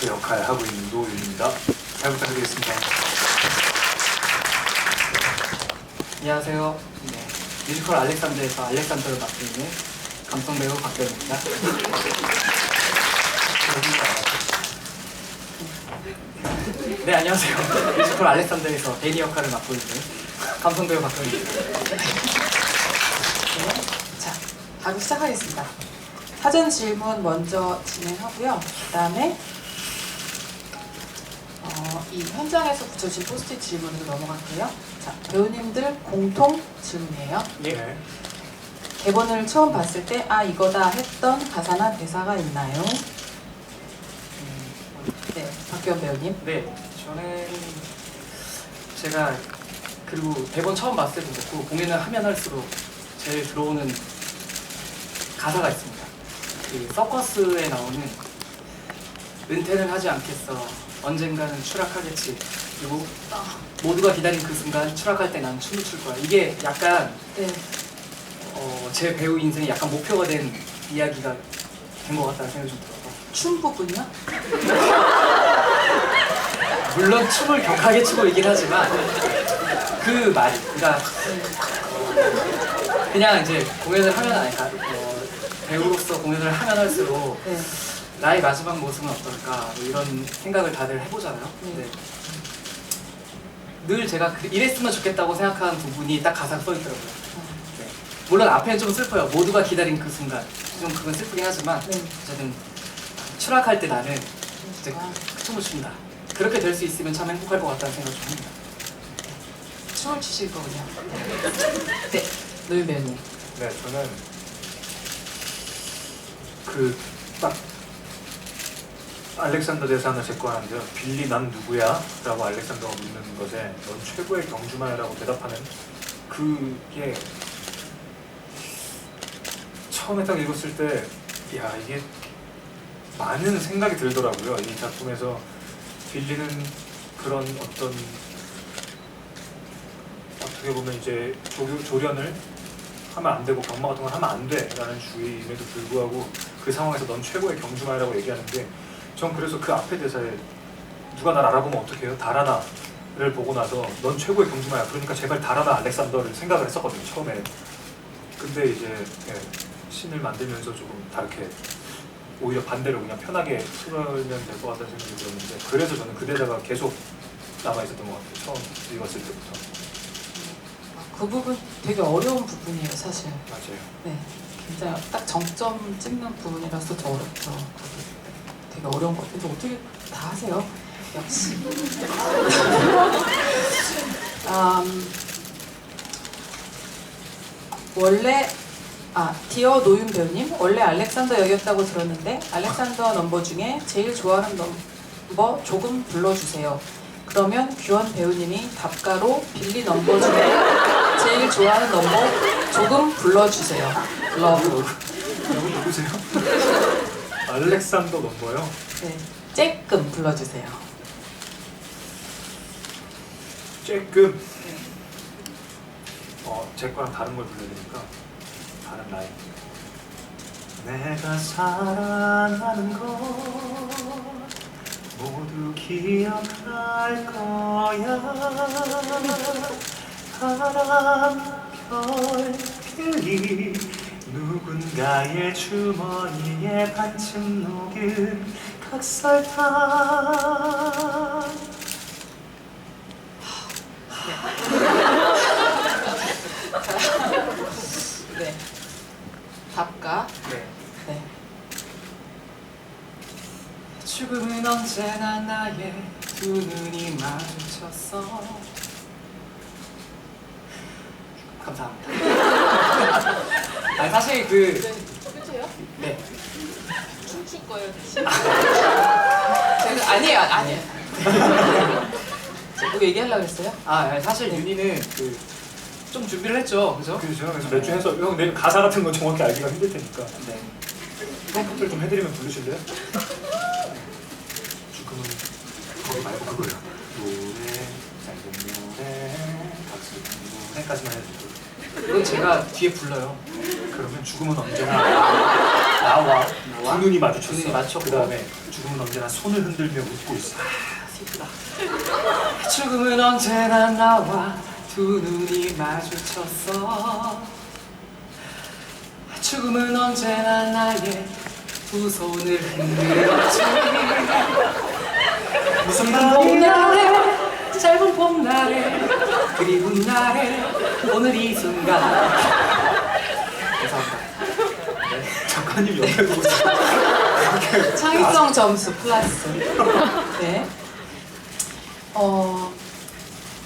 그 역할 하고 있는 노윤입니다. 잘 부탁드리겠습니다. 안녕하세요. 네, 뮤지컬 알렉산더에서 알렉산더를 맡고 있는 감성 배우 박변입니다. 네, 안녕하세요. 뮤지컬 알렉산더에서 데니 역할을 맡고 있는 감성 배우 박변입니다. 자, 바로 시작하겠습니다. 사전 질문 먼저 진행하고요. 그 다음에 이 현장에서 붙여진 포스트잇 질문으로 넘어갈게요. 자, 배우님들 공통 질문이에요. 네. 대본을 처음 봤을 때 아 이거다 했던 가사나 대사가 있나요? 네, 박기원 배우님. 네, 저는 제가 그리고 대본 처음 봤을 때도 그렇고 공연을 하면 할수록 제일 들어오는 가사가 있습니다. 그 서커스에 나오는 은퇴는 하지 않겠어. 언젠가는 추락하겠지. 그리고 모두가 기다린 그 순간 추락할 때 난 춤을 출 거야. 이게 약간 네. 제 배우 인생에 약간 목표가 된 이야기가 된 것 같다는 생각이 좀 들어서 춤 부분이요? 물론 춤을 격하게 추고 있긴 하지만 그 말이 그러니까 그냥 이제 공연을 하면 아니까 배우로서 공연을 하면 할수록 네. 나의 마지막 모습은 어떨까 뭐 이런 생각을 다들 해보잖아요. 근데 늘 제가 이랬으면 좋겠다고 생각하는 부분이 딱 가사에 써있더라고요. 네. 물론 앞에는 좀 슬퍼요. 모두가 기다린 그 순간 좀 그건 슬프긴 하지만 네. 어쨌든 추락할 때 나는 이제 춤을 춘다. 그렇게 될 수 있으면 참 행복할 것 같다는 생각을 좀 합니다. 춤을 추실 거군요. 네, 노윤 배우님. 네, 저는 그 딱 알렉산더 대사는 제거 하는데요. 빌리 난 누구야? 라고 알렉산더가 묻는 것에 넌 최고의 경주마야라고 대답하는 그게 처음에 딱 읽었을 때 야 이게 많은 생각이 들더라고요. 이 작품에서 빌리는 그런 어떻게 보면 이제 조련을 하면 안 되고 경마 같은 걸 하면 안 돼라는 주의임에도 불구하고 그 상황에서 넌 최고의 경주마야라고 얘기하는데 전 그래서 그 앞에 대사에 누가 날 알아보면 어떡해요? 다라나를 보고 나서 넌 최고의 경주마야 그러니까 제발 다라나 알렉산더를 생각을 했었거든요 처음에는. 근데 이제 신을 만들면서 조금 다르게 오히려 반대로 그냥 편하게 풀면 될 것 같다는 생각이 들었는데 그래서 저는 그 대사가 계속 남아있었던 것 같아요 처음 읽었을 때부터. 그 부분 되게 어려운 부분이에요, 사실. 맞아요. 네, 진짜 딱 정점 찍는 부분이라서 더 어렵죠. 되게 어려운 것 같아요. 근데 어떻게 다 하세요? 역시. 원래 디어 노윤 배우님, 원래 알렉산더 역이었다고 들었는데 알렉산더 넘버 중에 제일 좋아하는 넘버 조금 불러주세요. 그러면 규원 배우님이 답가로 빌리 넘버 중에 제일 좋아하는 넘버 조금 불러주세요. 러브. 여러분 누구세요? 알렉산더 넘버요? 네, 쬐끔 불러주세요. 쬐끔 제 거랑 다른 걸 불러드리니까 다른 라인. 내가 사랑하는 것 모두 기억할 거야. 바람 별빛이 누군가의 주머니에 반쯤 녹은 각설탕. 네, 답가. 네. 네. 죽음은 언제나 나의 두 눈이 마주쳤어. 감사합니다. 아니 사실 끝이에요? 네. 춤출 거예요, 대신. 아니에요. 뭐 얘기하려고 했어요? 아니, 사실 윤희는 좀 준비를 했죠, 그죠? 그렇죠. 그래서 몇 주 해서 형 내일 가사 같은 건 정확히 알기가 힘들 테니까 네. 프롬프트를 좀 해드리면 부르실래요? 지금은 거기 말고 그거요. 노래, 짧은 노래, 박수 노래까지만 해도 이건 제가 뒤에 불러요. 그러면 죽음은 언제나 나와 두 눈이 마주쳤어. 두 눈이 마주쳤고. 그 다음에 죽음은 언제나 손을 흔들며 웃고 있어. 슬프다. 죽음은 언제나 나와 두 눈이 마주쳤어. 죽음은 언제나 나의 두 손을 흔들었지. 무슨 봄날에 짧은 봄날에 그리운 날에 오늘 이 순간. 감사합니다. 작가님 옆에 보고 있어. 창의성 점수 플러스. 네.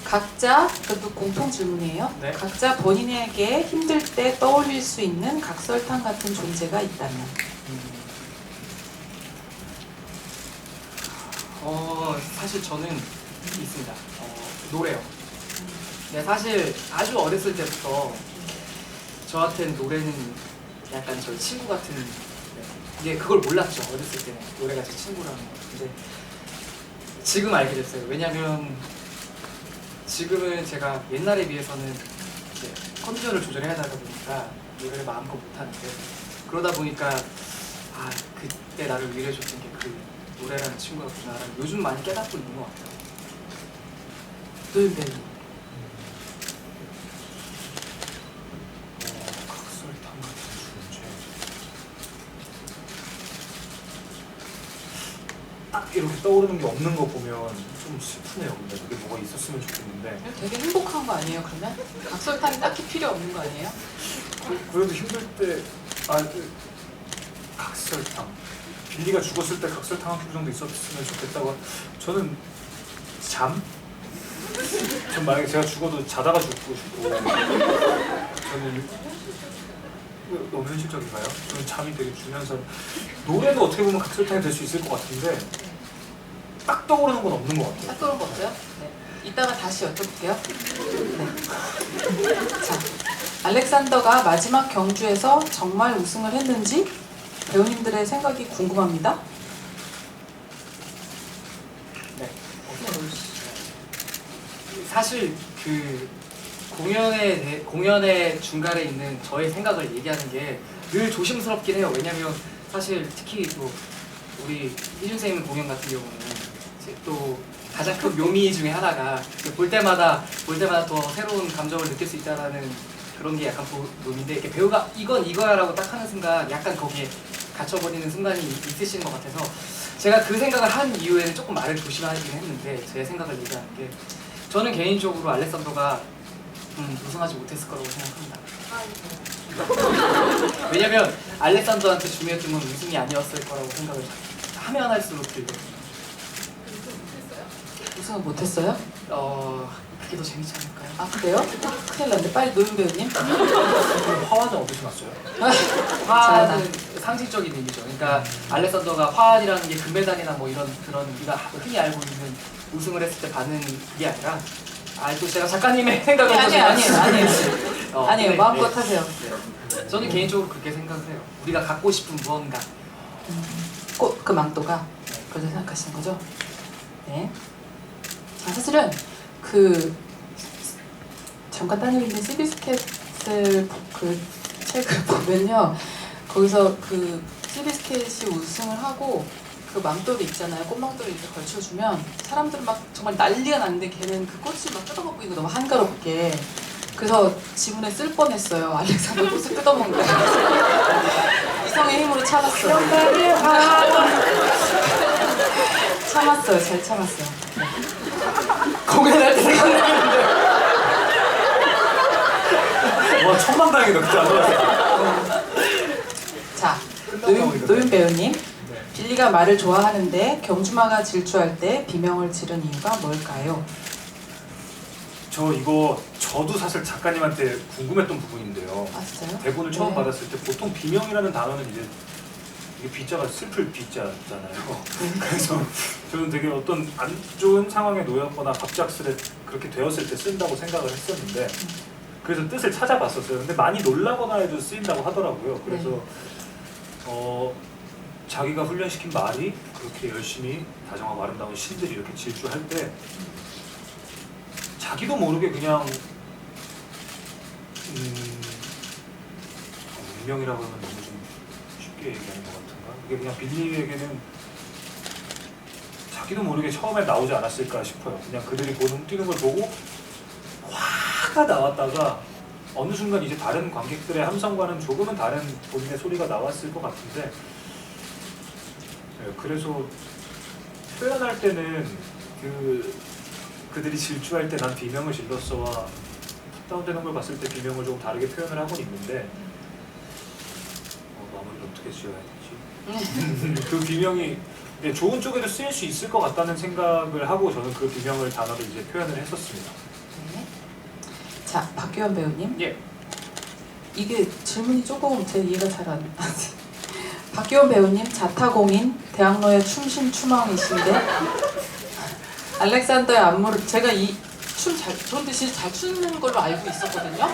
각자 그것도 공통 질문이에요. 네. 각자 본인에게 힘들 때 떠올릴 수 있는 각설탕 같은 존재가 있다면. 사실 저는 있습니다. 노래요. 네, 사실 아주 어렸을 때부터 저한테는 노래는 약간 저희 친구 같은. 네, 이게 그걸 몰랐죠. 어렸을 때는 노래가 제 친구라는 거. 근데 지금 알게 됐어요. 왜냐면 지금은 제가 옛날에 비해서는 이제 컨디션을 조절해야 하다 보니까 노래를 마음껏 못하는데, 그러다 보니까 아, 그때 나를 위로해줬던 게 그 노래라는 친구였구나라는 요즘 많이 깨닫고 있는 것 같아요. 노윤배님. 각설탕 같은 존재. 딱 이렇게 떠오르는 게 없는 거 보면 좀 슬프네요. 근데 그게 뭐가 있었으면 좋겠는데. 되게 행복한 거 아니에요, 그러면? 각설탕이 딱히 필요 없는 거 아니에요? 그래도 힘들 때 각설탕. 빌리가 죽었을 때 각설탕 한 큐 정도 있었으면 좋겠다고. 저는 잠? 전 만약에 제가 죽어도 자다가 죽고 싶고. 저는 너무 현실적인가요? 저는 잠이 되게 중요한 사람. 노래도 어떻게 보면 각설탕이 될 수 있을 것 같은데 딱 떠오르는 건 없는 것 같아요. 딱 그런 거 없어요? 네. 이따가 다시 여쭤볼게요. 네. 자, 알렉산더가 마지막 경주에서 정말 우승을 했는지 배우님들의 생각이 궁금합니다. 네. 사실 그 공연의 중간에 있는 저의 생각을 얘기하는 게 늘 조심스럽긴 해요. 왜냐면 사실 특히 또 우리 희준 쌤 공연 같은 경우는 이제 또 가장 큰 묘미 중에 하나가 볼 때마다 더 새로운 감정을 느낄 수 있다라는 그런 게 약간 묘미인데, 이렇게 배우가 이거야라고 딱 하는 순간 약간 거기에 갇혀버리는 순간이 있으시는 것 같아서 제가 그 생각을 한 이후에는 조금 말을 조심하긴 했는데, 제 생각을 얘기하는 게 저는 개인적으로 알렉산더가 우승하지 못했을 거라고 생각합니다. 왜냐면 알렉산더한테 중요했던 건 우승이 아니었을 거라고 생각을 하면 할수록 들거든요. 우승은 못했어요? 그게 더 재밌지 않을까요? 아, 그래요? 큰일 났네. 빨리 노윤 배우님. 화환은 어디서 났어요? 화환은 상징적인 의미죠. 그러니까 알렉산더가 화환이라는 게 금메달이나 뭐 이런 그런 우리가 흔히 알고 있는 우승을 했을 때 받는 게 아니라, 또 제가 작가님의 생각을 아니에요. 네, 마음껏 네. 하세요. 네. 저는 개인적으로 그렇게 생각을 해요. 우리가 갖고 싶은 무언가. 꽃 그 망토가 그렇게 생각하시는 거죠? 네. 자, 사실은 그 잠깐 딴 얘기인데 시비스켓을 그 책을 보면요, 거기서 그 시비스켓이 우승을 하고 그 망토를 있잖아요. 꽃망토를 이렇게 걸쳐주면 사람들은 막 정말 난리가 났는데 걔는 그 꽃을 막 뜯어먹고 있는 거 너무 한가롭게. 그래서 지문에 쓸 뻔했어요. 알렉산더 꽃을 뜯어먹는 거. 이성의 힘으로 참았어요. 참았어요. 잘 참았어요. 공연할 때 생각나는데. 와, 천만다행이다. 그때 안 들었어. 자, 끝나고 노윤 배우님. 네. 빌리가 말을 좋아하는데 경주마가 질주할 때 비명을 지른 이유가 뭘까요? 저도 사실 작가님한테 궁금했던 부분인데요. 아, 진짜요? 대본을 처음 네. 받았을 때 보통 비명이라는 단어는 이제 이게 비자가 슬플 비자잖아요. 그래서 저는 되게 어떤 안 좋은 상황에 놓였거나 갑작스레 그렇게 되었을 때 쓴다고 생각을 했었는데, 그래서 뜻을 찾아봤었어요. 근데 많이 놀라거나 해도 쓰인다고 하더라고요. 그래서 자기가 훈련시킨 말이 그렇게 열심히 다정하고 아름다운 신들이 이렇게 질주할 때 자기도 모르게 그냥 운명이라고 하면 너무 좀 쉽게 얘기하는 것 같은가? 이게 그냥 빌리에게는 자기도 모르게 처음에 나오지 않았을까 싶어요. 그냥 그들이 뛰는 걸 보고 화가 나왔다가 어느 순간 이제 다른 관객들의 함성과는 조금은 다른 본인의 소리가 나왔을 것 같은데, 그래서 표현할 때는 그들이 질주할 때 난 비명을 질렀어와 다운되는 걸 봤을 때 비명을 조금 다르게 표현을 하고 있는데, 마무리를 어떻게 지어야 되지? 그 비명이 좋은 쪽에도 쓰일 수 있을 것 같다는 생각을 하고 저는 그 비명을 단어로 이제 표현을 했었습니다. 네. 자, 박규현 배우님. 예. 이게 질문이 조금 제 이해가 잘 안 나지. 박규현 배우님, 자타공인, 대학로의 춤신추망이신데 알렉산더의 안무를 제가 이 춤 잘, 저한테 진짜 잘 추는 걸로 알고 있었거든요.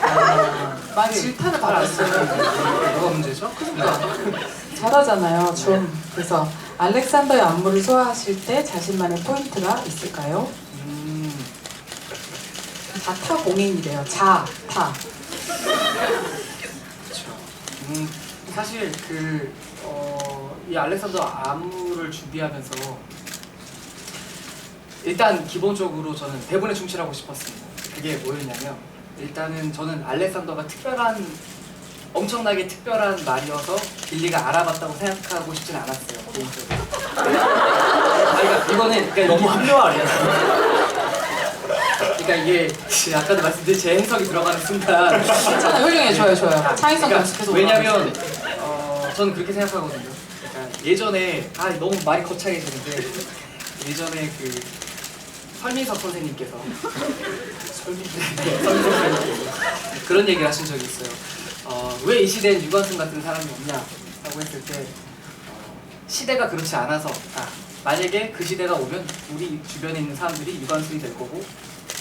많이 질타를 받았어요. 뭐가 문제죠? 그러니까 잘하잖아요, 춤. 그래서 알렉산더의 안무를 소화하실 때 자신만의 포인트가 있을까요? 자타공인이래요. 자타. 그렇죠. 사실 이 알렉산더 안무를 준비하면서 일단 기본적으로 저는 대본에 충실하고 싶었습니다. 그게 뭐였냐면, 일단은 저는 알렉산더가 엄청나게 특별한 말이어서 빌리가 알아봤다고 생각하고 싶진 않았어요, 개인적으로. 그러니까 이거는 너무 합리화 아니야? 그러니까 이게 아까도 말씀드린 제 해석이 들어가는 순간 괜찮아요. 훌륭해. 좋아요. 창의성 그러니까 연습해서 왜냐면 저는 그렇게 생각하거든요. 그러니까 예전에 너무 말이 거창해지는데, 예전에 설민석 선생님께서 그런 얘기를 하신 적이 있어요. 왜 이 시대엔 유관순 같은 사람이 없냐라고 했을 때, 시대가 그렇지 않아서, 만약에 그 시대가 오면 우리 주변에 있는 사람들이 유관순이 될 거고,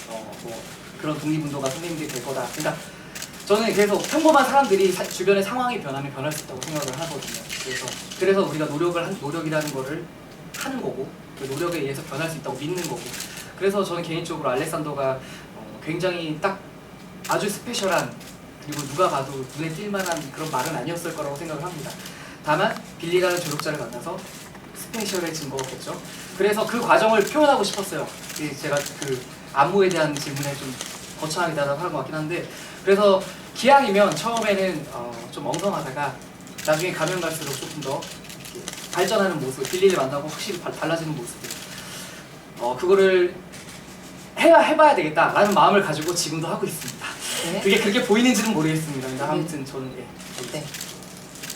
뭐 그런 독립운동가 선생님들이 될 거다. 그러니까 저는 계속 평범한 사람들이 주변의 상황이 변하면 변할 수 있다고 생각을 하거든요. 그래서 우리가 노력이라는 거를 하는 거고, 그 노력에 의해서 변할 수 있다고 믿는 거고. 그래서 저는 개인적으로 알렉산더가 굉장히 딱 아주 스페셜한, 그리고 누가 봐도 눈에 띌 만한 그런 말은 아니었을 거라고 생각을 합니다. 다만 빌리라는 조력자를 만나서 스페셜해진 거겠죠. 그래서 그 과정을 표현하고 싶었어요. 제가 안무에 대한 질문에 좀 거창하게 대답하는 것 같긴 한데, 그래서 기왕이면 처음에는 좀 엉성하다가 나중에 가면 갈수록 조금 더 발전하는 모습, 빌리를 만나고 확실히 달라지는 모습을 그거를 해봐야 되겠다라는 마음을 가지고 지금도 하고 있습니다. 네. 그게 그렇게 보이는지는 모르겠습니다. 근데 아무튼 저는 네.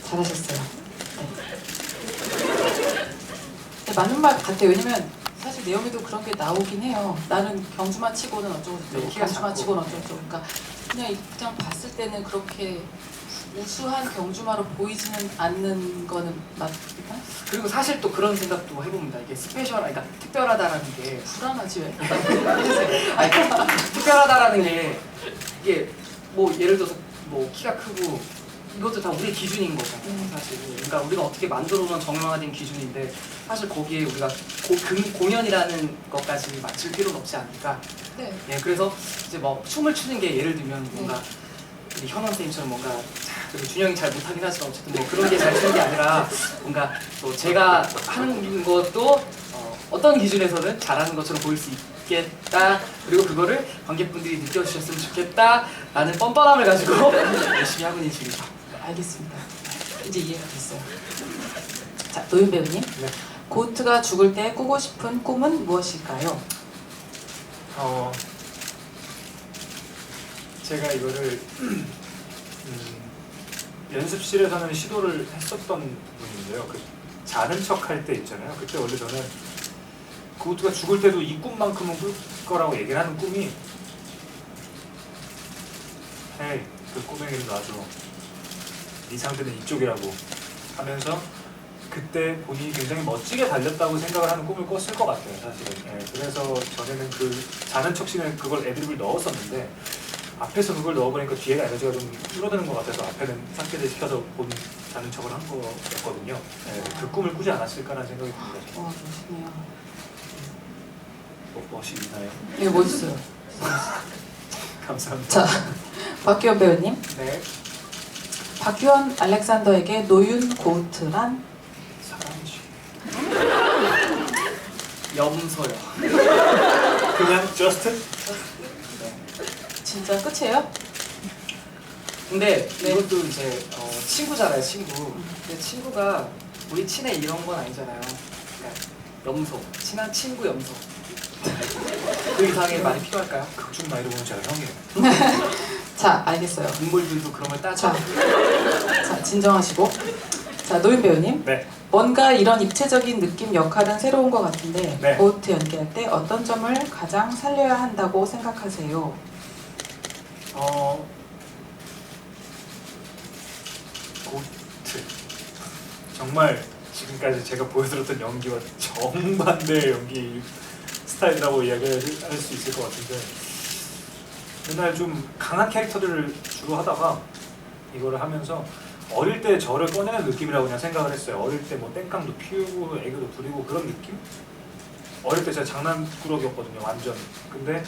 잘하셨어요. 네, 맞는 말 같아요. 왜냐면 사실 내용에도 그런 게 나오긴 해요. 나는 경주만 치고는 어쩌고 저쩌고, 키가 경주만 작고. 치고는 어쩌고 저쩌고. 그러니까 그냥 봤을 때는 그렇게 우수한 경주마로 보이지는 않는 거는 맞을까? 그리고 사실 또 그런 생각도 해봅니다. 이게 그러니까 특별하다라는 게 불안하지 왜? 특별하다라는 게 이게 뭐 예를 들어서 뭐 키가 크고 이것도 다 우리 기준인 거잖아요, 사실. 그러니까 우리가 어떻게 만들어놓은 정형화된 기준인데, 사실 거기에 우리가 공연이라는 것까지 맞출 필요는 없지 않을까. 네. 네, 그래서 이제 뭐 춤을 추는 게 예를 들면 뭔가 우리 현원 선생님처럼 뭔가 그리고 준영이 잘 못하긴 하지만 어쨌든 뭐 그런 게 잘 추는 게 아니라 뭔가 또 제가 하는 것도 어떤 기준에서는 잘하는 것처럼 보일 수 있겠다. 그리고 그거를 관객분들이 느껴주셨으면 좋겠다 라는 뻔뻔함을 가지고 열심히 하고 있는 중이죠. 알겠습니다. 이제 이해가 됐어요. 자, 노윤 배우님. 네. 고트가 죽을 때 꾸고 싶은 꿈은 무엇일까요? 제가 이거를 연습실에서는 시도를 했었던 부분인데요. 자는 척 할 때 있잖아요. 그때 원래 저는 고트가 죽을 때도 이 꿈만큼은 꿀 거라고 얘기를 하는 꿈이, 헤이, 그 꼬맹이를 놔줘. 네 상태는 이쪽이라고 하면서 그때 본인이 굉장히 멋지게 달렸다고 생각을 하는 꿈을 꿨을 것 같아요, 사실은. 그래서 전에는 자는 척 씬에 그걸 애드립을 넣었었는데, 앞에서 그걸 넣어보니까 뒤에가 에너지가 좀 줄어드는 것 같아서 앞에는 삭제를 시켜서 자는 척을 한 거였거든요. 그 꿈을 꾸지 않았을까라는 생각이 듭니다. 와, 멋있네요. 멋이 있나요? 네, 멋있어요. 감사합니다. 자, 박규현 배우님. 네. 박규현 알렉산더에게 노윤 고트란? 사람이지. 염소요. 그냥 just? 진짜 끝이에요? 근데 네. 이것도 이제 친구잖아요, 친구. 근데 친구가 우리 친해 이런 건 아니잖아요. 그러니까 염소, 친한 친구 염소. 그 이상의 말이 필요할까요? 극중 나이로 보면 제가 형이에요. 자, 알겠어요. 인물들도 그런 걸 따져. 자, 진정하시고. 자, 노인 배우님. 네. 뭔가 이런 입체적인 느낌 역할은 새로운 것 같은데 네. 고우트 연기할 때 어떤 점을 가장 살려야 한다고 생각하세요? 고트. 정말 지금까지 제가 보여드렸던 연기와 정반대의 연기 스타일이라고 이야기할 수 있을 것 같은데, 맨날 좀 강한 캐릭터들을 주로 하다가 이거를 하면서 어릴 때 저를 꺼내는 느낌이라고 그냥 생각을 했어요. 어릴 때 뭐 땡깡도 피우고 애교도 부리고 그런 느낌? 어릴 때 제가 장난꾸러기였거든요, 완전. 근데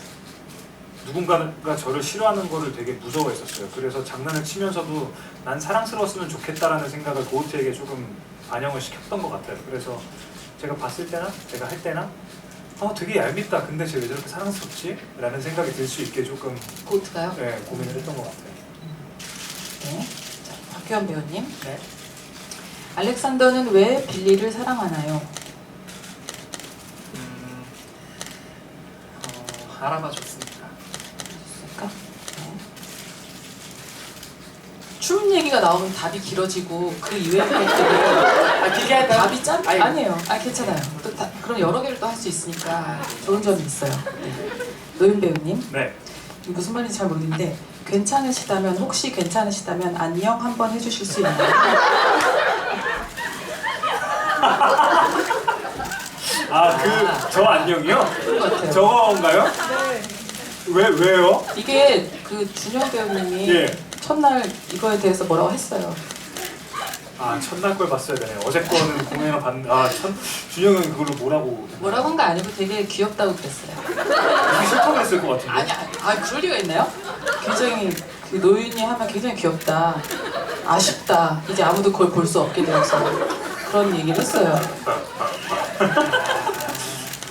누군가가 저를 싫어하는 거를 되게 무서워했었어요. 그래서 장난을 치면서도 난 사랑스러웠으면 좋겠다라는 생각을 고우트에게 조금 반영을 시켰던 것 같아요. 그래서 제가 봤을 때나 제가 할 때나 되게 얄밉다. 근데 쟤 왜 저렇게 사랑스럽지? 라는 생각이 들 수 있게 조금 고우트가요? 고민을 했던 것 같아요. 네. 자, 박규현 배우님. 네. 알렉산더는 왜 빌리를 사랑하나요? 알아봐 줬으니까. 있을까? 네. 춤 얘기가 나오면 답이 길어지고 그 이외의 것들은 길게 할까요? 답이 짠? 아이고. 아니에요. 괜찮아요. 또 그럼 여러 개를 또 할 수 있으니까 좋은 점이 있어요. 네. 노인 배우님. 네. 무슨 말인지 잘 모르겠는데 혹시 괜찮으시다면 안녕 한번 해주실 수 있나요? 저 안녕이요? 그런 것 같아요. 저건가요? 네. 왜요? 이게 그 준영 배우님이 예. 첫날 이거에 대해서 뭐라고 했어요. 첫날 걸 봤어야 되네요. 어제 거는 공연을 봤는데 준영 형이 그걸로 뭐라고 뭐라고 한 거 아니고 되게 귀엽다고 그랬어요. 되게 싫다고 했을 것 같은데. 그럴 리가 있나요? 굉장히 그 노윤이 하면 굉장히 귀엽다. 아쉽다. 이제 아무도 그걸 볼 수 없게 되어서 그런 얘기를 했어요.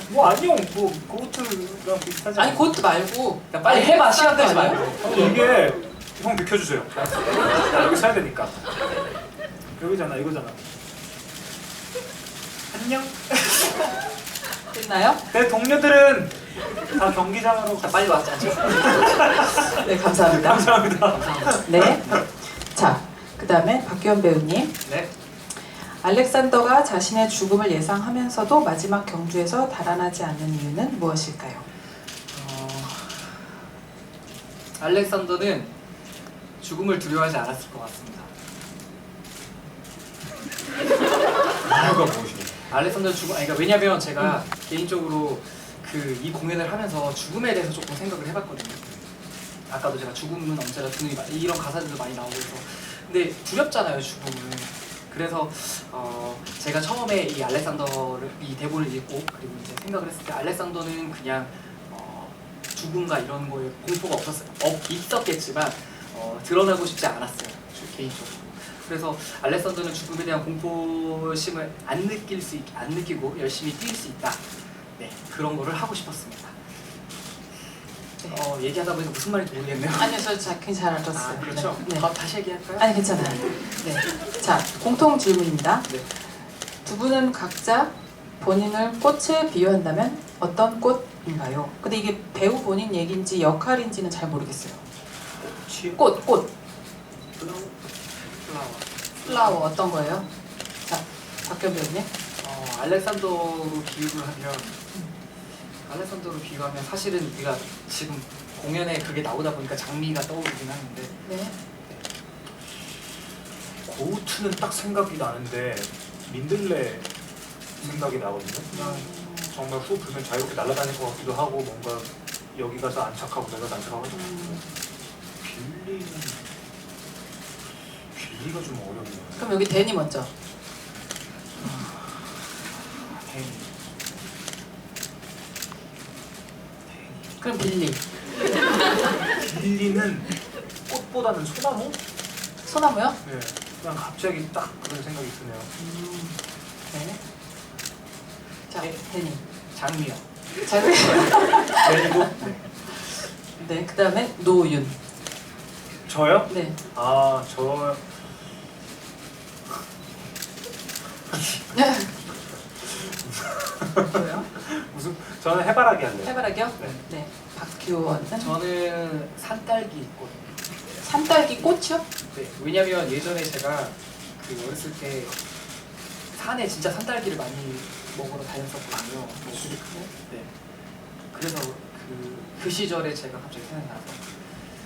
뭐 안녕 뭐 고우트랑 비슷하지 아니 그것도 말고 야, 빨리 해봐. 시간 끌지 아니에요? 말고. 이게 형 비켜주세요. 나 여기 서야 되니까. 여기잖아, 이거잖아. 안녕. 됐나요? 내 동료들은 다 경기장으로 자, 빨리 왔자. 네, 감사합니다. 감사합니다. 네. 자, 그 다음에 박규현 배우님. 네. 알렉산더가 자신의 죽음을 예상하면서도 마지막 경주에서 달아나지 않는 이유는 무엇일까요? 알렉산더는 죽음을 두려워하지 않았을 것 같습니다. 이유가 무엇이냐? 알렉산더 그러니까 왜냐면 제가 개인적으로 이 공연을 하면서 죽음에 대해서 조금 생각을 해봤거든요. 아까도 제가 죽음은 언제나 드는 이런 가사들도 많이 나오고 해서 근데 두렵잖아요, 죽음은. 그래서 제가 처음에 이 알렉산더를 이 대본을 읽고 그리고 이제 생각을 했을 때 알렉산더는 그냥 죽음과 이런 거에 공포가 있었겠지만 드러나고 싶지 않았어요, 개인적으로. 그래서 알렉산더는 죽음에 대한 공포심을 안 느끼고 열심히 뛸 수 있다. 네, 그런 거를 하고 싶었습니다. 네. 얘기하다 보니까 무슨 말인지 모르겠네요. 아니요, 저 굉장히 잘 알았어요. 그렇죠. 네. 다시 얘기할까요? 아니, 괜찮아요. 네. 자, 공통 질문입니다. 네. 두 분은 각자 본인을 꽃에 비유한다면 어떤 꽃인가요? 근데 이게 배우 본인 얘기인지 역할인지는 잘 모르겠어요. 꽃. 플라워 어떤 거예요? 자, 박규현 배우님. 알렉산더로 비유하면 사실은 우리가 지금 공연에 그게 나오다 보니까 장미가 떠오르긴 하는데 네. 고우트는 딱 생각이 나는데 민들레 생각이 나거든요. 그냥 정말 후 불면 자유롭게 날아다닐 것 같기도 하고 뭔가 여기 가서 안착하고 내가 가서 안착하고 빌리가 좀 어렵네요. 그럼 여기 데니 먼저. 그럼 빌리. 빌리는 꽃보다는 소나무? 소나무요? 네. 그냥 갑자기 딱 그런 생각이 드네요. 네. 자, 데니. 장미영. 잘. 그리고 네. 네, 그다음에 노윤. 저요? 네. 저 뭐요? 무슨 저는 해바라기 할래요. 해바라기요? 네. 네. 박규원은 저는 산딸기 있거든요. 산딸기 꽃이요? 네, 왜냐면 예전에 제가 그 어렸을 때 산에 진짜 산딸기를 많이 먹으러 다녔었거든요. 네. 그래서 그 시절에 제가 갑자기 생각이 나서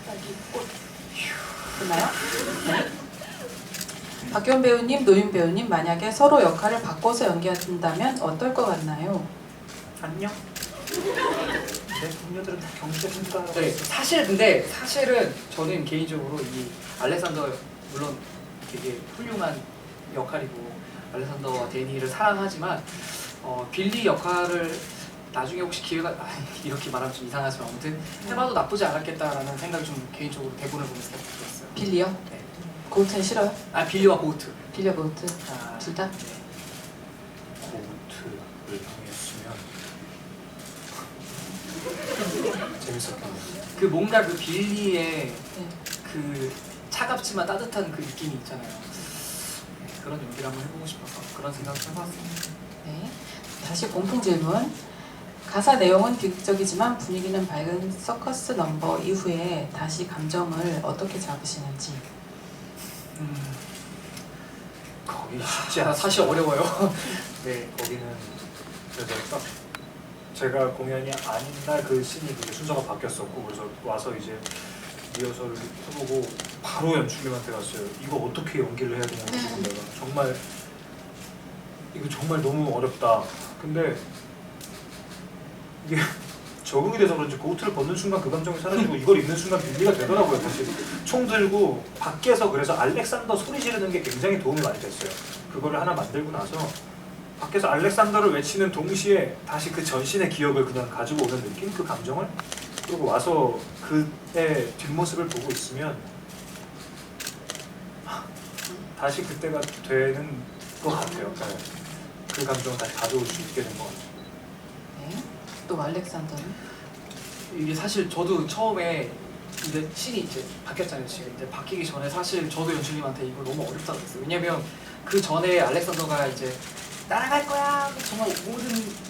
딸기 꽃. 됐나요? 네. 박규원 배우님, 노윤 배우님 만약에 서로 역할을 바꿔서 연기한다면 어떨 것 같나요? 안녕. 내 동료들은 다 경제분과 네, 사실은 저는 개인적으로 이 알렉산더 물론 되게 훌륭한 역할이고 알렉산더와 데니를 사랑하지만 빌리 역할을 나중에 혹시 기회가 이렇게 말하면 좀 이상하지만 아무튼 해봐도 나쁘지 않았겠다라는 생각이 좀 개인적으로 대본을 보면서 들었어요. 빌리요? 네. 고우트는 싫어요? 빌리와 고우트. 빌리와 고우트 아, 둘 다? 네. 고우트를 당했으면 재밌었겠네요. 그 뭔가 그 빌리의 네. 그 차갑지만 따뜻한 그 느낌이 있잖아요. 네, 그런 연기를 한번 해보고 싶어서 그런 생각을 해봤습니다. 네. 다시 공통 질문. 가사 내용은 비극적이지만 분위기는 밝은 서커스 넘버 이후에 다시 감정을 어떻게 잡으시는지. 거기 쉽지 아, 않아. 사실 어려워요. 네, 거기는 그래서 딱 제가 공연이 아닌 날 그 씬이 그게 순서가 바뀌었었고 그래서 와서 이제 리허설을 해보고 바로 연출님한테 갔어요. 이거 어떻게 연기를 해야 되냐고 내가 정말 이거 정말 너무 어렵다. 근데 이게 적응이 돼서 그런지 고우트를 벗는 순간 그 감정이 사라지고 이걸 입는 순간 빌리가 되더라고요. 다시 총 들고 밖에서 그래서 알렉산더 소리 지르는 게 굉장히 도움이 많이 됐어요. 그거를 하나 만들고 나서 밖에서 알렉산더를 외치는 동시에 다시 그 전신의 기억을 그냥 가지고 오는 느낌? 그 감정을? 그리고 와서 그의 뒷모습을 보고 있으면 다시 그때가 되는 것 같아요. 네. 그 감정을 다시 가져올 수 있게 된 것 같아요. 네. 또 알렉산더는? 이게 사실 저도 처음에 이제 씬이 이제 바뀌었잖아요. 지금 이제 바뀌기 전에 사실 저도 연출님한테 이거 너무 어렵다고 했어요. 왜냐면 그 전에 알렉산더가 이제 따라갈 거야 정말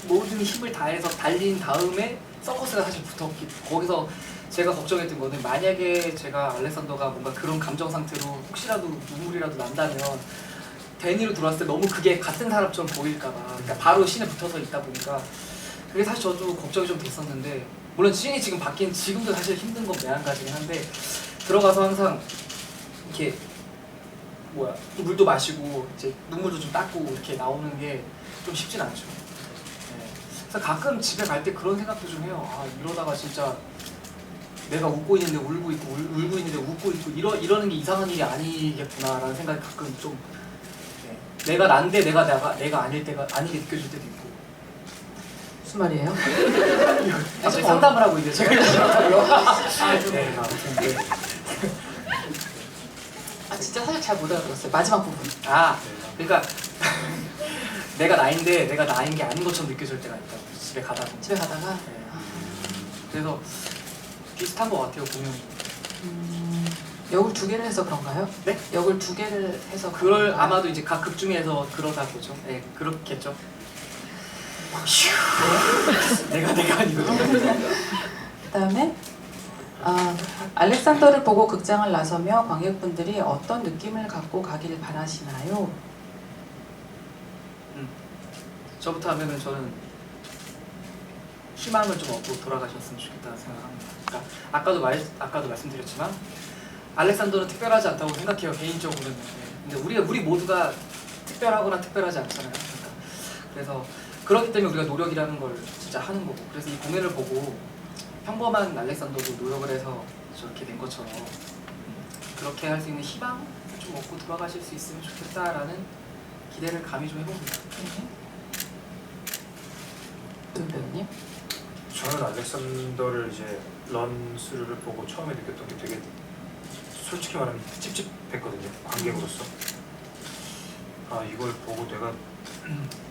모든 힘을 다해서 달린 다음에 서커스가 사실 붙었기 거기서 제가 걱정했던 거는 만약에 제가 알렉산더가 뭔가 그런 감정 상태로 혹시라도 눈물이라도 난다면 데니로 들어왔을 때 너무 그게 같은 사람처럼 보일까봐 그러니까 바로 씬에 붙어서 있다 보니까 그게 사실 저도 걱정이 좀 됐었는데 물론 씬이 지금 바뀐 지금도 사실 힘든 건 매한가지긴 한데 들어가서 항상 이렇게 물도 마시고 이제 눈물도 좀 닦고 이렇게 나오는 게 좀 쉽진 않죠. 네. 그래서 가끔 집에 갈 때 그런 생각도 좀 해요. 아 이러다가 진짜 내가 웃고 있는데 울고 있고 울고 있는데 웃고 있고 이러는 게 이상한 일이 아니겠구나라는 생각이 가끔 좀 네. 내가 난데 내가 아닐 때가 아니게 느껴질 때도 있고. 무슨 말이에요? 갑자기 상담을 하고 있는데 제가 네, 아무튼 네. 진짜 사실 잘 못 알아들었어요. 마지막 부분. 그러니까 내가 나인데 내가 나인 게 아닌 것처럼 느껴질 때가 있다고 집에 가다가. 집에 가다가 네. 그래서 비슷한 것 같아요 공연. 역을 두 개를 해서 그런가요? 네? 역을 두 개를 해서 그럴 그런가요? 아마도 이제 각 극 중에서 그러다 보죠. 네, 그렇겠죠. 내가 아니거든요. 그다음에 알렉산더를 보고 극장을 나서며 관객분들이 어떤 느낌을 갖고 가길 바라시나요? 저부터 하면은 저는 희망을 좀 얻고 돌아가셨으면 좋겠다는 생각합니다. 그러니까 아까도 말씀드렸지만 알렉산더는 특별하지 않다고 생각해요 개인적으로는. 근데 우리 모두가 특별하거나 특별하지 않잖아요. 그래서 그렇기 때문에 우리가 노력이라는 걸 진짜 하는 거고 그래서 이 공연을 보고 평범한 알렉산더도 노력을 해서 저렇게 된 것처럼 그렇게 할 수 있는 희망 좀 얻고 돌아가실 수 있으면 좋겠다라는 기대를 감히 좀 해봅니다. 노윤 배우님? 저는 알렉산더를 이제 런스루를 보고 처음에 느꼈던 게 되게 솔직히 말하면 찝찝했거든요. 관객으로서. 이걸 보고 내가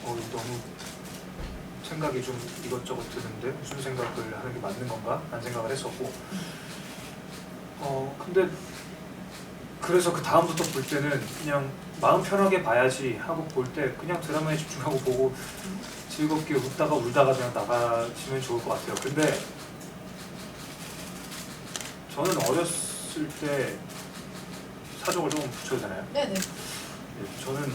너무 생각이 좀 이것저것 드는데 무슨 생각을 하는 게 맞는 건가? 라는 생각을 했었고 근데 그래서 그 다음부터 볼 때는 그냥 마음 편하게 봐야지 하고 볼 때 그냥 드라마에 집중하고 보고 즐겁게 웃다가 울다가 그냥 나가시면 좋을 것 같아요. 근데 저는 어렸을 때 사족을 조금 붙여도 되나요? 네네. 네, 저는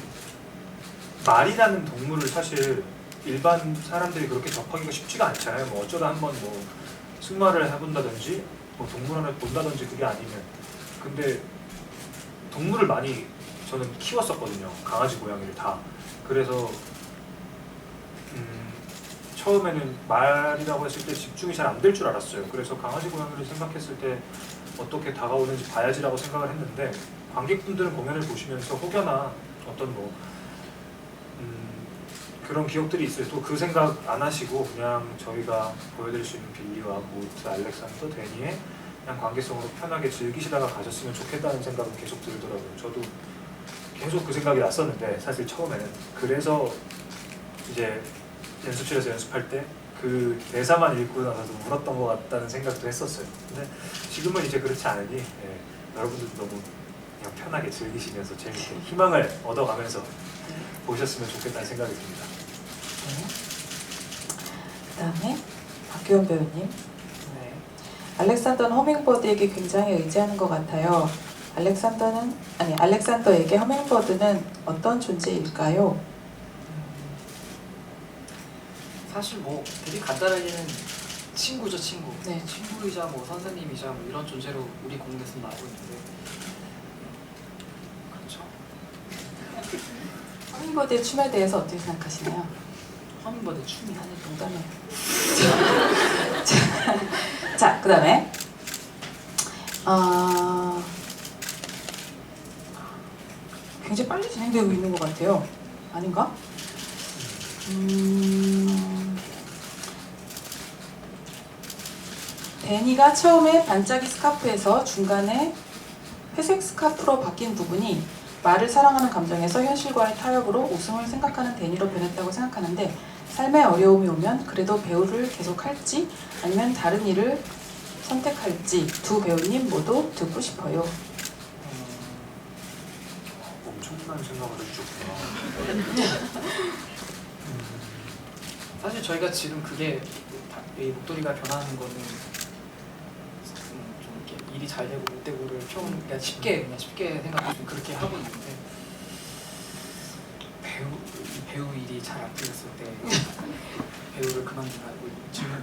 말이라는 동물을 사실 일반 사람들이 그렇게 접하기가 쉽지가 않잖아요. 뭐 어쩌다 한번 뭐 승마를 해본다든지 뭐 동물원을 본다든지 그게 아니면. 근데 동물을 많이 저는 키웠었거든요. 강아지 고양이를 다. 그래서 처음에는 말이라고 했을 때 집중이 잘 안 될 줄 알았어요. 그래서 강아지 고양이를 생각했을 때 어떻게 다가오는지 봐야지라고 생각을 했는데 관객분들은 공연을 보시면서 혹여나 어떤 뭐 그런 기억들이 있어요. 또 그 생각 안 하시고 그냥 저희가 보여드릴 수 있는 빌리와 고트, 알렉산더, 데니의 그냥 관계성으로 편하게 즐기시다가 가셨으면 좋겠다는 생각은 계속 들더라고요. 저도 계속 그 생각이 났었는데 사실 처음에는. 그래서 이제 연습실에서 연습할 때 그 대사만 읽고 나서도 울었던 것 같다는 생각도 했었어요. 근데 지금은 이제 그렇지 않으니 여러분들도 너무 그냥 편하게 즐기시면서 재밌게 희망을 얻어가면서 보셨으면 좋겠다는 생각이 듭니다. 네. 그다음에 박규원 배우님. 네. 알렉산더는 허밍버드에게 굉장히 의지하는 것 같아요. 알렉산더에게 허밍버드는 어떤 존재일까요? 사실 뭐 되게 간단하게는 친구죠, 친구. 네. 친구이자 뭐 선생님이자 뭐 이런 존재로 우리 공연에서 나오고 있는데 그렇죠. 허밍버드의 춤에 대해서 어떻게 생각하시나요? 허밍버드 춤이 아니 농담이에요. 자, 그다음에 굉장히 빨리 진행되고 있는 것 같아요. 아닌가? 데니가 처음에 반짝이 스카프에서 중간에 회색 스카프로 바뀐 부분이 말을 사랑하는 감정에서 현실과의 타협으로 웃음을 생각하는 데니로 변했다고 생각하는데 삶에 어려움이 오면 그래도 배우를 계속할지 아니면 다른 일을 선택할지 두 배우님 모두 듣고 싶어요. 엄청난 생각을 해주셨구나. 사실 저희가 지금 그게 이 목도리가 변하는 거는 좀 이렇게 일이 잘 되고 못 되고를 그냥 쉽게 생각하고 좀 그렇게 하고 있는데 배우 일이 잘 안 풀렸을 때 배우를 그만두라고 질문을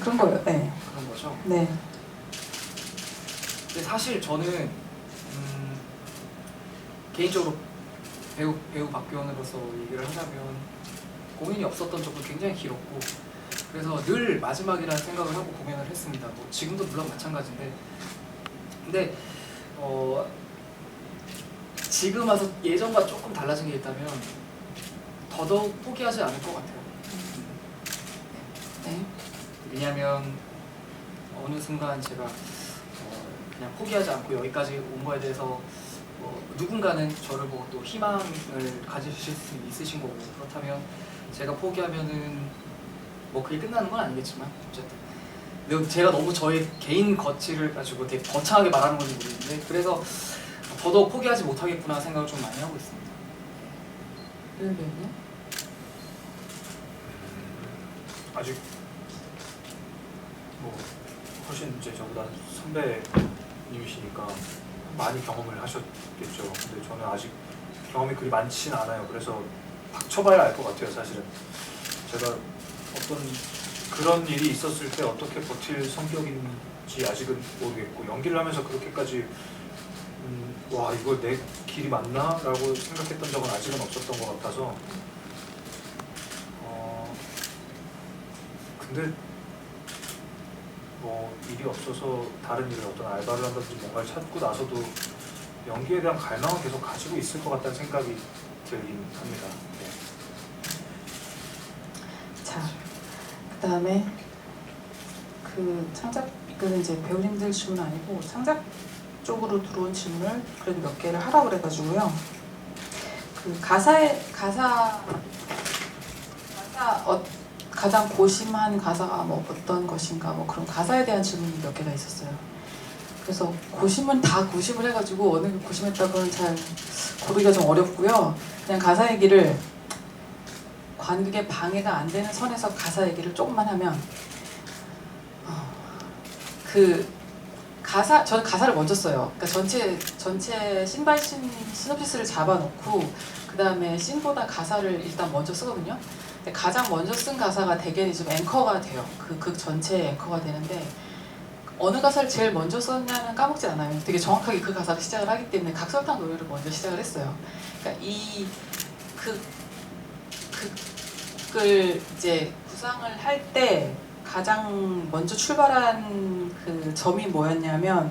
그런 거예요. 네. 그런 거죠. 네. 근데 사실 저는 개인적으로 배우 박규원으로서 얘기를 하자면 공연이 없었던 적도 굉장히 길었고 그래서 늘 마지막이라는 생각을 하고 공연을 했습니다. 뭐 지금도 물론 마찬가지인데 근데 지금 와서 예전과 조금 달라진 게 있다면 더더욱 포기하지 않을 것 같아요. 네. 왜냐하면 어느 순간 제가 그냥 포기하지 않고 여기까지 온 거에 대해서 누군가는 저를 보고 또 희망을 가지실 수 있으신 거고 그렇다면 제가 포기하면은 뭐 그게 끝나는 건 아니겠지만 어쨌든 근데 제가 너무 저의 개인 가치를 가지고 되게 거창하게 말하는 건지 모르겠는데 그래서 더더욱 포기하지 못하겠구나 생각을 좀 많이 하고 있습니다. 배우님? 아직 뭐 훨씬 이제 저보다 선배님이시니까 많이 경험을 하셨겠죠. 근데 저는 아직 경험이 그리 많지는 않아요. 그래서 닥쳐봐야 알 것 같아요. 사실은 제가 어떤 그런 일이 있었을 때 어떻게 버틸 성격인지 아직은 모르겠고 연기를 하면서 그렇게까지 와 이거 내 길이 맞나? 라고 생각했던 적은 아직은 없었던 것 같아서 근데 뭐 일이 없어서 다른 일을 어떤 알바를 한다든지 뭔가를 찾고 나서도 연기에 대한 갈망은 계속 가지고 있을 것 같다는 생각이 들긴 합니다. 네. 자, 그다음에 그 창작 그 이제 배우님들 질문 아니고 창작 쪽으로 들어온 질문을 그래도 몇 개를 하라고 그래가지고요. 그 가사 가장 고심한 가사가 뭐 어떤 것인가 뭐 그런 가사에 대한 질문이 몇 개가 있었어요. 그래서 고심은 다 고심을 해가지고 어느 게 고심했다고는 잘 고르기가 좀 어렵고요. 그냥 가사 얘기를 관객의 방해가 안 되는 선에서 가사 얘기를 조금만 하면 그 가사 저는 가사를 먼저 써요. 그러니까 전체 시놉시스를 잡아놓고 그 다음에 씬보다 가사를 일단 먼저 쓰거든요. 근데 가장 먼저 쓴 가사가 대개는 좀 앵커가 돼요. 그 전체의 앵커가 되는데 어느 가사를 제일 먼저 썼냐는 까먹지 않아요. 되게 정확하게 그 가사를 시작을 하기 때문에 각설탕 노래를 먼저 시작을 했어요. 그러니까 그걸 이제 구상을 할 때 가장 먼저 출발한 그 점이 뭐였냐면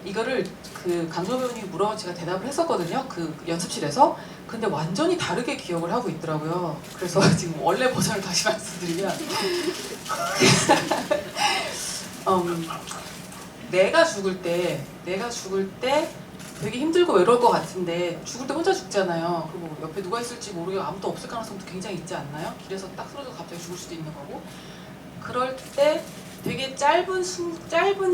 이거를 그 강조 배우님이 물어서 제가 대답을 했었거든요. 그 연습실에서. 근데 완전히 다르게 기억을 하고 있더라고요. 그래서 지금 원래 버전을 다시 말씀드리면 내가 죽을 때 되게 힘들고 외로울 것 같은데 죽을 때 혼자 죽잖아요. 그리고 옆에 누가 있을지 모르게 아무도 없을 가능성도 굉장히 있지 않나요? 길에서 딱 쓰러져서 갑자기 죽을 수도 있는 거고. 그럴 때 되게 짧은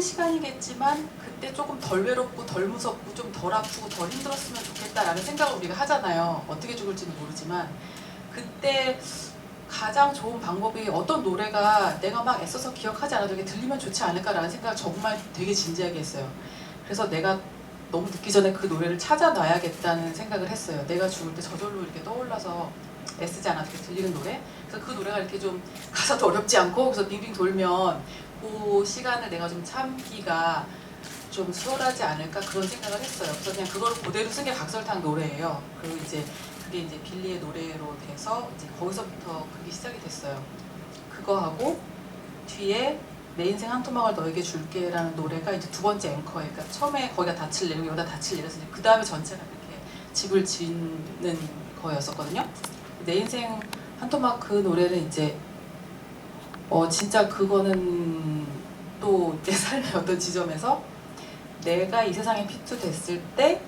시간이겠지만 그때 조금 덜 외롭고 덜 무섭고 좀 덜 아프고 덜 힘들었으면 좋겠다라는 생각을 우리가 하잖아요. 어떻게 죽을지는 모르지만 그때 가장 좋은 방법이 어떤 노래가 내가 막 애써서 기억하지 않아도 이게 들리면 좋지 않을까라는 생각을 정말 되게 진지하게 했어요. 그래서 내가 너무 늦기 전에 그 노래를 찾아놔야겠다는 생각을 했어요. 내가 죽을 때 저절로 이렇게 떠올라서 애쓰지 않아도 이렇게 들리는 노래. 그래서 그 노래가 이렇게 좀 가사도 어렵지 않고 그래서 빙빙 돌면 그 시간을 내가 좀 참기가 좀 수월하지 않을까 그런 생각을 했어요. 그래서 그냥 그걸 그대로 쓴 게 각설탕 노래예요. 그리고 이제 그게 이제 빌리의 노래로 돼서 이제 거기서부터 그게 시작이 됐어요. 그거 하고 뒤에 내 인생 한 토막을 너에게 줄게라는 노래가 이제 두 번째 앵커예요. 그러니까 처음에 거기가 닻을 내리고 여기다 닻을 내려서 그 다음에 전체가 이렇게 집을 짓는 거였었거든요. 내 인생 한 토막 그 노래는 이제 진짜 그거는 또 내 삶의 어떤 지점에서 내가 이 세상에 피투됐을 때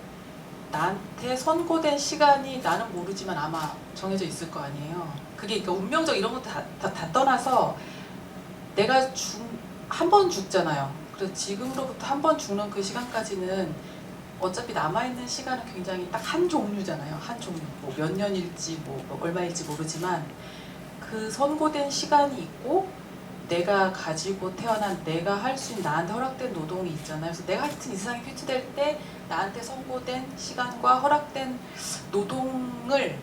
나한테 선고된 시간이 나는 모르지만 아마 정해져 있을 거 아니에요. 그게 그러니까 운명적 이런 것도 다 떠나서 내가 한 번 죽잖아요. 그래서 지금으로부터 한 번 죽는 그 시간까지는 어차피 남아있는 시간은 굉장히 딱 한 종류잖아요. 한 종류. 뭐 몇 년일지 뭐 얼마일지 모르지만 그 선고된 시간이 있고 내가 가지고 태어난 내가 할 수 있는 나한테 허락된 노동이 있잖아요. 그래서 내가 하여튼 이 세상에 피투될 때 나한테 선고된 시간과 허락된 노동을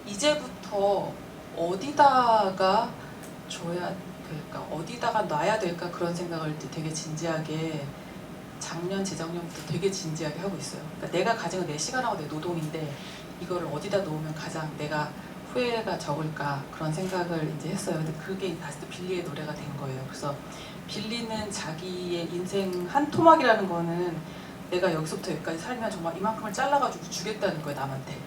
이제부터 어디다가 줘야 될까? 어디다가 놔야 될까? 그런 생각을 되게 진지하게 작년, 재작년부터 되게 진지하게 하고 있어요. 그러니까 내가 가진 건 내 시간하고 내 노동인데 이거를 어디다 놓으면 가장 내가 후회가 적을까 그런 생각을 이제 했어요. 근데 그게 다시 또 빌리의 노래가 된 거예요. 그래서 빌리는 자기의 인생 한 토막이라는 거는 내가 여기서부터 여기까지 살면 정말 이만큼을 잘라가지고 주겠다는 거예요, 남한테.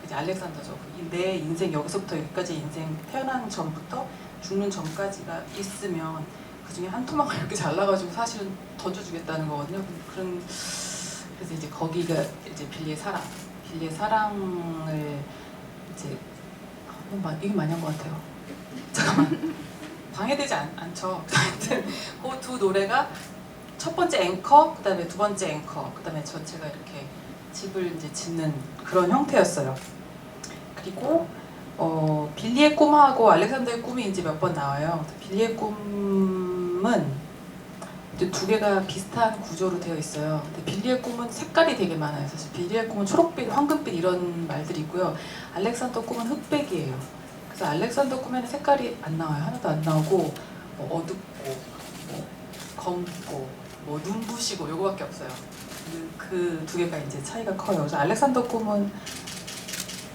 이제 알렉산더죠. 내 인생 여기서부터 여기까지 인생 태어나는 전부터 죽는 전까지가 있으면 그 중에 한 토막을 이렇게 잘라가지고 사실은 던져주겠다는 거거든요. 그래서 이제 거기가 이제 빌리의 사랑을 이제 이게 많이 한 것 같아요. 잠깐만. 방해되지 않죠. 하여튼 그 두 노래가 첫 번째 앵커, 그 다음에 두 번째 앵커, 그 다음에 전체가 이렇게 집을 이제 짓는 그런 형태였어요. 그리고 빌리의 꿈하고 알렉산더의 꿈이 이제 몇 번 나와요. 빌리의 꿈은 이제 두 개가 비슷한 구조로 되어 있어요. 근데 빌리의 꿈은 색깔이 되게 많아요. 사실 빌리의 꿈은 초록빛, 황금빛 이런 말들이 있고요. 알렉산더 꿈은 흑백이에요. 그래서 알렉산더 꿈에는 색깔이 안 나와요. 하나도 안 나오고 어둡고 검고 눈부시고 요거밖에 없어요. 그 두 개가 이제 차이가 커요. 그래서 알렉산더 꿈은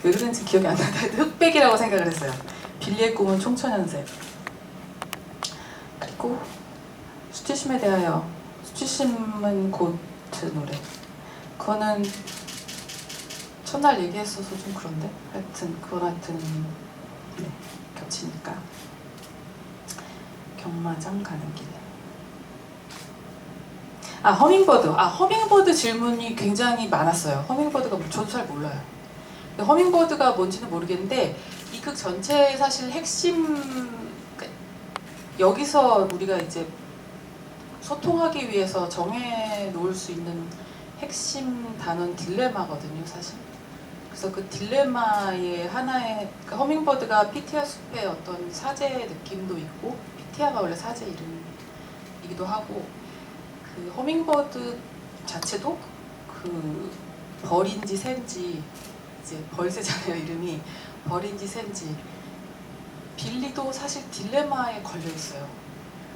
왜 그런지 기억이 안 나는데 흑백이라고 생각을 했어요. 빌리의 꿈은 총천연색. 그리고 수치심에 대하여. 수치심은 고트 노래. 그거는 첫날 얘기했어서 좀 그런데 하여튼 네, 겹치니까. 경마장 가는 길. 허밍버드 질문이 굉장히 많았어요. 허밍버드가 저도 잘 몰라요. 허밍버드가 뭔지는 모르겠는데 이 극 전체의 사실 핵심, 그러니까 여기서 우리가 이제 소통하기 위해서 정해 놓을 수 있는 핵심 단어는 딜레마거든요, 사실. 그래서 그 딜레마의 하나의, 그러니까 허밍버드가 피티아 숲의 어떤 사제 느낌도 있고, 피티아가 원래 사제 이름이기도 하고, 그 허밍버드 자체도 그 벌인지 샌지, 이제 벌새잖아요, 이름이. 벌인지 샌지. 빌리도 사실 딜레마에 걸려 있어요.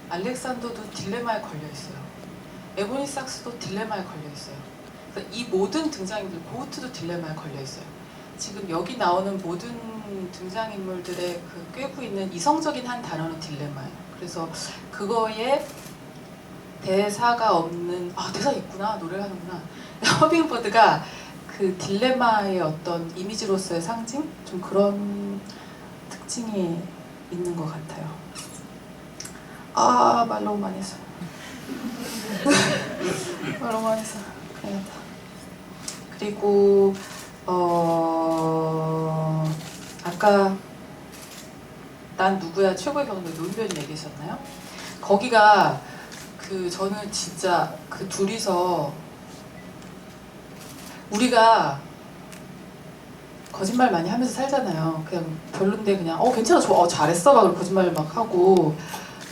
알렉산더도 딜레마에 걸려 있어요. 에보니 삭스도 딜레마에 걸려 있어요. 그래서 이 모든 등장인물, 고우트도 딜레마에 걸려 있어요. 지금 여기 나오는 모든 등장인물들의 그 꿰고 있는 이성적인 한 단어는 딜레마예요. 그래서 그거에 대사가 없는, 아 대사 있구나, 노래를 하는구나. 허밍버드가 그 딜레마의 어떤 이미지로서의 상징? 좀 그런 특징이 있는 것 같아요. 아, 말 너무 많이 했어. 말 너무 많이 했어. 큰일 났다. 그리고 아까 난 누구야 최고의 경도 노인변 얘기하셨나요? 거기가 그 저는 진짜 그 둘이서 우리가 거짓말 많이 하면서 살잖아요. 그냥 별론데 그냥 괜찮아 좋아 잘했어 막 거짓말 막 하고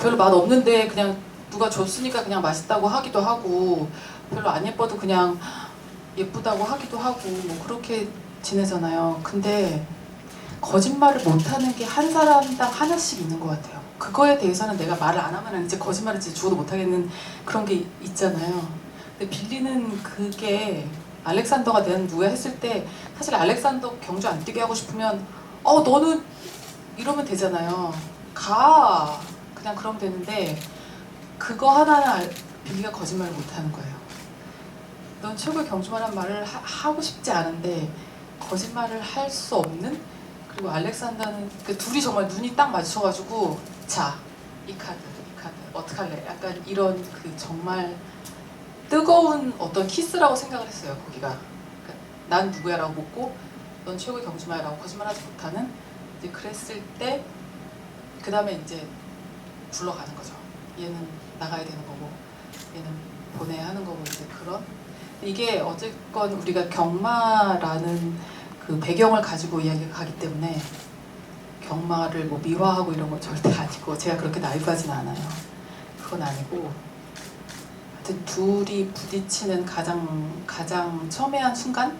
별로 맛 없는데 그냥 누가 줬으니까 그냥 맛있다고 하기도 하고 별로 안 예뻐도 그냥 예쁘다고 하기도 하고 뭐 그렇게 지내잖아요. 근데 거짓말을 못하는 게 한 사람당 하나씩 있는 것 같아요. 그거에 대해서는 내가 말을 안 하면 이제 거짓말을 진짜 죽어도 못하겠는 그런 게 있잖아요. 근데 빌리는 그게 알렉산더가 난 누구야 했을 때 사실 알렉산더 경주 안 뛰게 하고 싶으면 너는 이러면 되잖아요. 가 그냥 그러면 되는데 그거 하나는 빌리가 거짓말을 못하는 거예요. 넌 최고의 경주마란 말을 하고 싶지 않은데 거짓말을 할 수 없는. 그리고 알렉산더는 그 둘이 정말 눈이 딱 마주쳐가지고 자 이 카드 어떡할래 약간 이런 그 정말 뜨거운 어떤 키스라고 생각을 했어요. 거기가 그러니까 난 누구야 라고 묻고 넌 최고의 경주마야 라고 거짓말하지 못하는. 이제 그랬을 때 그 다음에 이제 굴러가는 거죠. 얘는 나가야 되는 거고 얘는 보내야 하는 거고 이제 그런. 이게 어쨌건 우리가 경마라는 그 배경을 가지고 이야기가 가기 때문에 경마를 뭐 미화하고 이런 건 절대 아니고 제가 그렇게 나이브하진 않아요. 그건 아니고 하여튼 둘이 부딪히는 가장 첨예한 순간?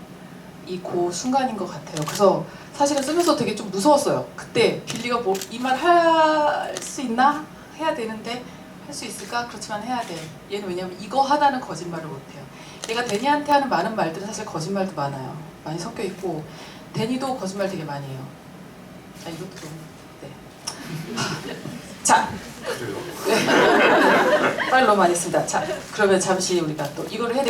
이 고 순간인 것 같아요. 그래서 사실은 쓰면서 되게 좀 무서웠어요. 그때 빌리가 뭐 이 말 할 수 있나? 해야 되는데 할 수 있을까? 그렇지만 해야 돼. 얘는 왜냐면 이거 하나는 거짓말을 못해요. 얘가 데니한테 하는 많은 말들은 사실 거짓말도 많아요. 많이 섞여 있고 데니도 거짓말 되게 많이 해요. 이것도 좀 네. 자, 그래요? 네. 빨리 너무 많이 했습니다. 자, 그러면 잠시 우리가 또 이걸 해야 될